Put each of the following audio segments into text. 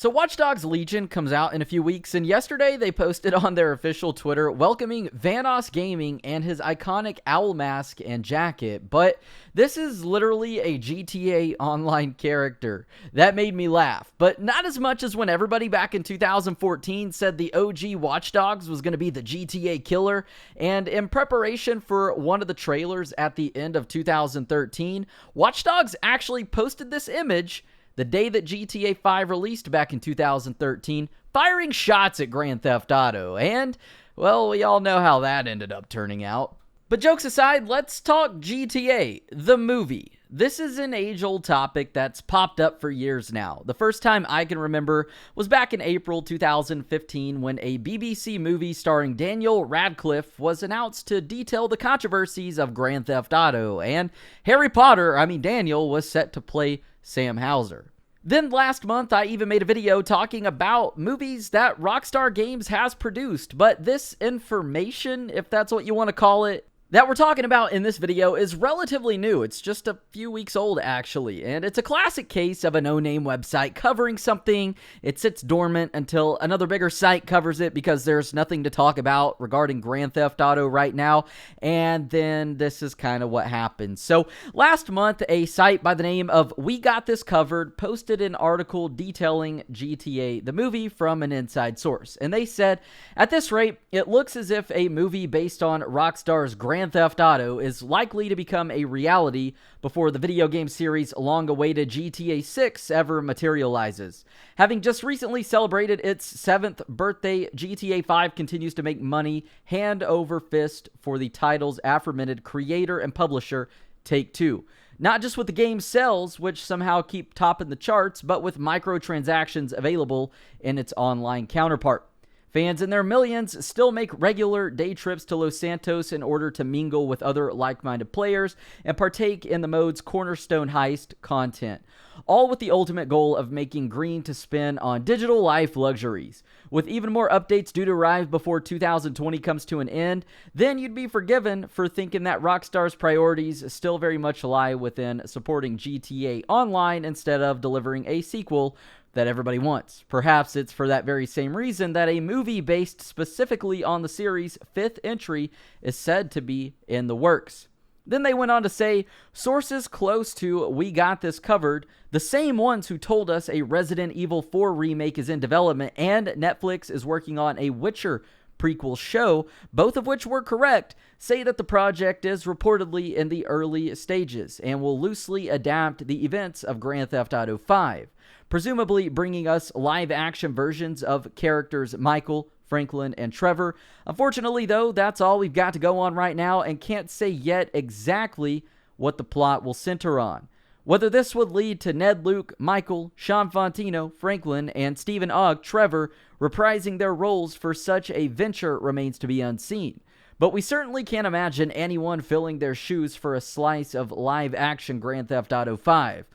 So Watch Dogs Legion comes out in a few weeks, and yesterday they posted on their official Twitter welcoming Vanoss Gaming and his iconic owl mask and jacket, but this is literally a GTA Online character. That made me laugh, but not as much as when everybody back in 2014 said the OG Watch Dogs was going to be the GTA killer, and in preparation for one of the trailers at the end of 2013, Watch Dogs actually posted this image the day that GTA 5 released back in 2013, firing shots at Grand Theft Auto, and, well, we all know how that ended up turning out. But jokes aside, let's talk GTA, the movie. This is an age-old topic that's popped up for years now. The first time I can remember was back in April 2015 when a BBC movie starring Daniel Radcliffe was announced to detail the controversies of Grand Theft Auto, and Daniel was set to play Sam Hauser. Then last month, I even made a video talking about movies that Rockstar Games has produced, but this information, if that's what you want to call it, that we're talking about in this video is relatively new. It's just a few weeks old, actually, and it's a classic case of a no-name website covering something. It sits dormant until another bigger site covers it because there's nothing to talk about regarding Grand Theft Auto right now, and then this is kind of what happened. So last month, a site by the name of We Got This Covered posted an article detailing GTA, the movie, from an inside source, and they said, at this rate, it looks as if a movie based on Rockstar's Grand Theft Auto is likely to become a reality before the video game series' long-awaited GTA 6 ever materializes. Having just recently celebrated its 7th birthday, GTA 5 continues to make money hand over fist for the title's aforementioned creator and publisher, Take-Two. Not just with the game's sales, which somehow keep topping the charts, but with microtransactions available in its online counterpart. Fans in their millions still make regular day trips to Los Santos in order to mingle with other like-minded players and partake in the mode's cornerstone heist content, all with the ultimate goal of making green to spend on digital life luxuries. With even more updates due to arrive before 2020 comes to an end, then you'd be forgiven for thinking that Rockstar's priorities still very much lie within supporting GTA Online instead of delivering a sequel that everybody wants. Perhaps it's for that very same reason that a movie based specifically on the series' 5th entry is said to be in the works. Then they went on to say, sources close to We Got This Covered, the same ones who told us a Resident Evil 4 remake is in development and Netflix is working on a Witcher prequel show, both of which were correct, say that the project is reportedly in the early stages and will loosely adapt the events of Grand Theft Auto 5, presumably bringing us live-action versions of characters Michael, Franklin, and Trevor. Unfortunately, though, that's all we've got to go on right now and can't say yet exactly what the plot will center on. Whether this would lead to Ned Luke, Michael, Sean Fontino, Franklin, and Stephen Ogg, Trevor, reprising their roles for such a venture remains to be unseen. But we certainly can't imagine anyone filling their shoes for a slice of live-action Grand Theft Auto 5.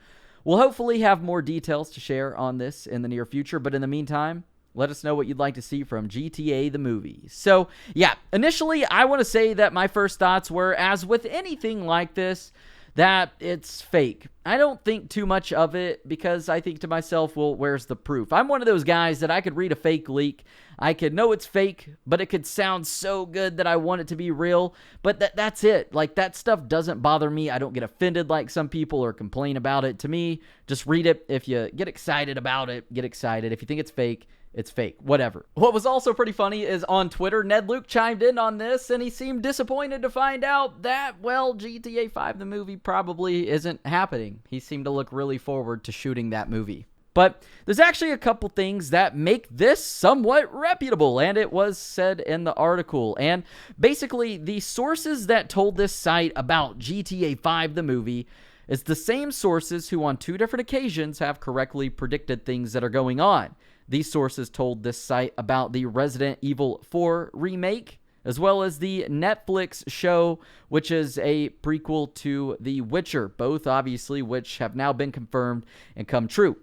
We'll hopefully have more details to share on this in the near future, but in the meantime, let us know what you'd like to see from GTA the movie. So, yeah, initially, I want to say that my first thoughts were, as with anything like this, that it's fake. I don't think too much of it because I think to myself, well, where's the proof? I'm one of those guys that I could read a fake leak. I could know it's fake, but it could sound so good that I want it to be real. But that's it. Like, that stuff doesn't bother me. I don't get offended like some people or complain about it. To me, just read it. If you get excited about it, get excited. If you think it's fake, it's fake. Whatever. What was also pretty funny is on Twitter, Ned Luke chimed in on this, and he seemed disappointed to find out that, well, GTA 5, the movie, probably isn't happening. He seemed to look really forward to shooting that movie. But there's actually a couple things that make this somewhat reputable, and it was said in the article. And basically, the sources that told this site about GTA 5, the movie, is the same sources who on 2 different occasions have correctly predicted things that are going on. These sources told this site about the Resident Evil 4 remake, as well as the Netflix show, which is a prequel to The Witcher, both obviously which have now been confirmed and come true.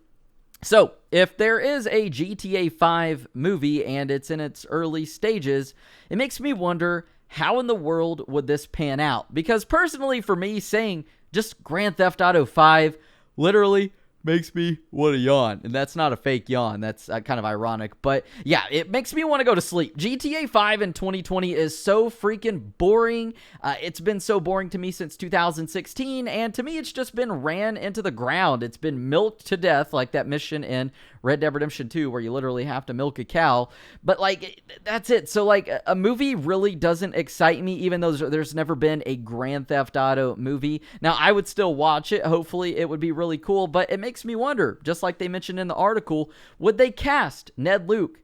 So, if there is a GTA 5 movie and it's in its early stages, it makes me wonder, how in the world would this pan out? Because personally, for me, saying just Grand Theft Auto 5 literally makes me want to yawn. And that's not a fake yawn. That's kind of ironic. But yeah, it makes me want to go to sleep. GTA 5 in 2020 is so freaking boring. It's been so boring to me since 2016. And to me, it's just been ran into the ground. It's been milked to death, like that mission in Red Dead Redemption 2 where you literally have to milk a cow. But like, that's it. So like, a movie really doesn't excite me, even though there's never been a Grand Theft Auto movie. Now, I would still watch it. Hopefully, it would be really cool. But it makes me wonder, just like they mentioned in the article, would they cast Ned Luke,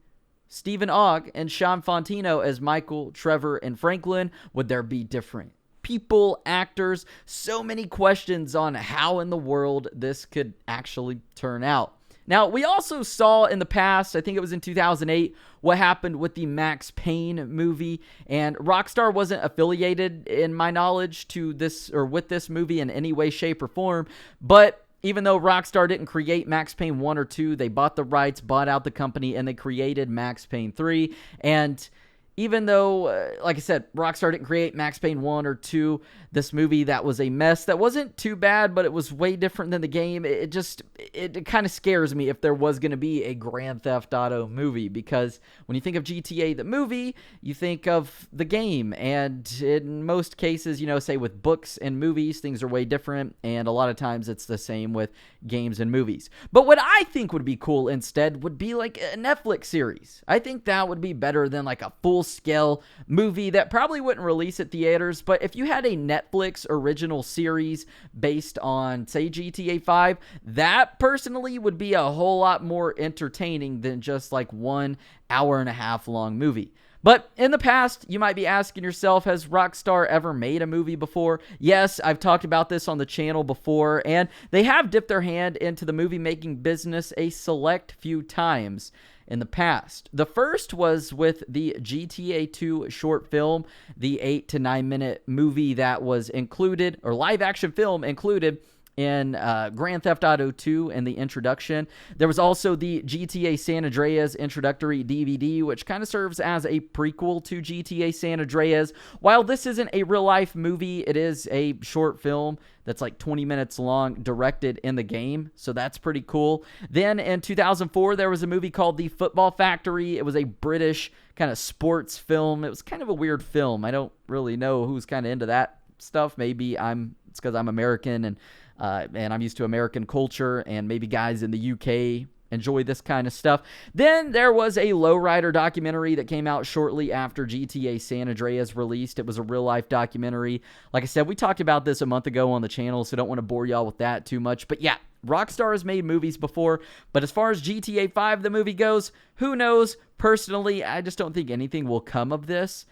Stephen Ogg, and Sean Fontino as Michael, Trevor, and Franklin? Would there be different people, actors? So many questions on how in the world this could actually turn out. Now, we also saw in the past, I think it was in 2008, what happened with the Max Payne movie, and Rockstar wasn't affiliated, in my knowledge, to this or with this movie in any way, shape, or form. But even though Rockstar didn't create Max Payne 1 or 2, they bought the rights, bought out the company, and they created Max Payne 3. And even though, like I said, Rockstar didn't create Max Payne 1 or 2, this movie that was a mess, that wasn't too bad, but it was way different than the game. It kind of scares me if there was going to be a Grand Theft Auto movie, because when you think of GTA the movie, you think of the game, and in most cases, say with books and movies, things are way different, and a lot of times it's the same with games and movies. But what I think would be cool instead would be like a Netflix series. I think that would be better than like a full-scale movie that probably wouldn't release at theaters. But if you had a Netflix original series based on, say, GTA 5, that personally would be a whole lot more entertaining than just like 1 hour and a half long movie. But in the past, you might be asking yourself, has Rockstar ever made a movie before? Yes, I've talked about this on the channel before, and they have dipped their hand into the movie-making business a select few times in the past. The first was with the GTA 2 short film, the 8 to 9 minute movie that was included, or live action film included, in Grand Theft Auto 2 and the introduction. There was also the GTA San Andreas introductory DVD, which kind of serves as a prequel to GTA San Andreas. While this isn't a real-life movie, it is a short film that's like 20 minutes long, directed in the game, so that's pretty cool. Then in 2004, there was a movie called The Football Factory. It was a British kind of sports film. It was kind of a weird film. I don't really know who's kind of into that stuff. Maybe it's because I'm American and I'm used to American culture, and maybe guys in the UK enjoy this kind of stuff. Then there was a lowrider documentary that came out shortly after GTA San Andreas released. It was a real-life documentary. Like I said, we talked about this a month ago on the channel, so don't want to bore y'all with that too much. But yeah, Rockstar has made movies before, but as far as GTA 5, the movie goes, who knows? Personally, I just don't think anything will come of this.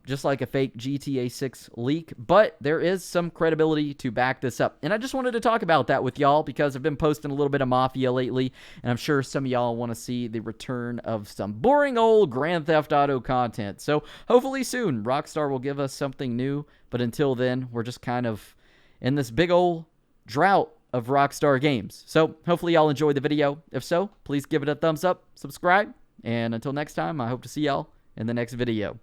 Just like a fake GTA 6 leak, but there is some credibility to back this up. And I just wanted to talk about that with y'all because I've been posting a little bit of Mafia lately, and I'm sure some of y'all want to see the return of some boring old Grand Theft Auto content. So hopefully soon, Rockstar will give us something new, but until then, we're just kind of in this big old drought of Rockstar Games. So hopefully y'all enjoyed the video. If so, please give it a thumbs up, subscribe, and until next time, I hope to see y'all in the next video.